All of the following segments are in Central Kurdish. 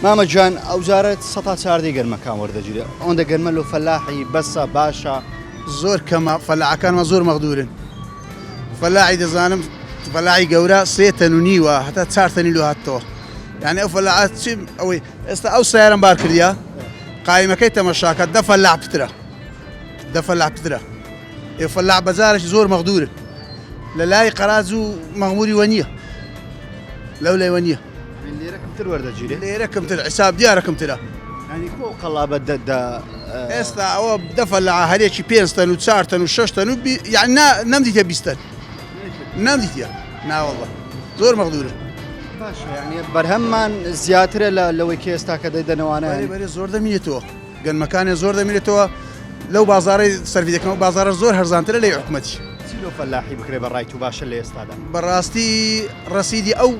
مامە جان ئەوجارە سەتا چاردەی گەرمەکان وەردەگیرێ ئەوەندە گەرمە لەو فەلاحی بەسە باشە زۆر کەمە فەلاحەکانمە زۆر مەغدورن فەلاحی دەزانم فەلاحی گەورە 3 تەن و نیوە هەتا 4 تەنی لۆ هاتەوە یعنی ئەو فەلاحات چی ئەوەی ئێستا ئەو سیارەم بار کردیا قایمەکەی تەمەشاکە 10 فەلاح پترە 10 فەلاح پترە ئێ فەلاح بەجارێکی زۆر مەغدورن لە لای قەراز و مەغموری وە نییە لەو لایوە نییە لێرە کەمتر وەردەگیرێ لێرە کەمتر حساب دیارە کەمترە ینی کۆ قەڵابە ئێستا ئەوە 10 فەلاح هەرێکی 5 تەن و 4 تەن و 6 تەن و یعنی نەمدیتە 20 تەن نەمدیتە ناوەڵڵە زۆر مەغدورن باشە یعنی بەرهەممان زیاترە لەوەی کە ئێستا کە دەیدەنەوانە بەرێ زۆر دەمینێتەوە گەنمەکانێ زۆر دەمینێتەوە لەو بازاڕی سەرفی دەکەم و بازاڕە زۆر هەرزانترە لەی حکومەتی چیلۆ فەلاحی بکرێ بە ڕایت و باشە لە ئێستادا بەڕاستی ڕەسیدی ئەو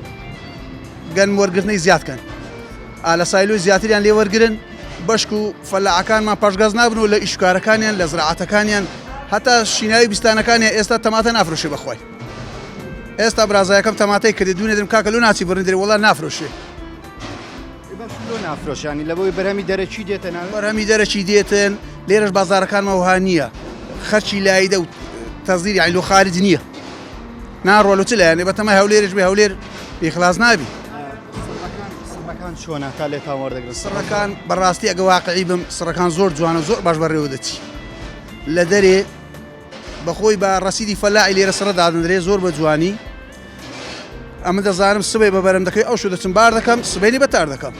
گەنم وەرگرتنەی زیادکەن لە سایلۆی زیاتریان لێ وەرگرن بەشک و فەلاحەکانمان پاشگاز نابن و لە ئیشکارەکانیان لە زراعەتەکانیان هەتا شیناوی بیستانەکانیان ئێستا تەماتە نافرۆشێ بەخوای ئێستا برازایەکەم تەماتەی کردی دوو نێدرم کاکە لۆ ناچی بڕین دەرێ وەڵا نافرۆشێ لۆ نافرۆشانی لەبەوەی بەرهەمی دەرەچی دێتە ناوێ بەرهەمی دەرەچی دێتن لێرەش بازارەکانمە وها نییە خەرچی لایدە و تەزیر یعنی لۆ خارج نییە ناڕۆڵ و چ لایەنێ بەتەمای هەولێرش بێ هەولێر بێخلاص نابی سڕەکان چۆنە تا لێتان وەردەگرن سڕەکان بەڕاستی ئەگە واقعی بم سڕەکان زۆر جوانە زۆر باش بەڕێوە دەچی لە دەرێ بەخۆی بە ڕەسیدی فەلاحی لێرە سڕە دادەنرێ زۆر بە جوانی ئەمە دەزانم سبەی بە بەرەم دەکەی ئەو شو دەچم بار دەکەم سبەینی بەتار دەکەم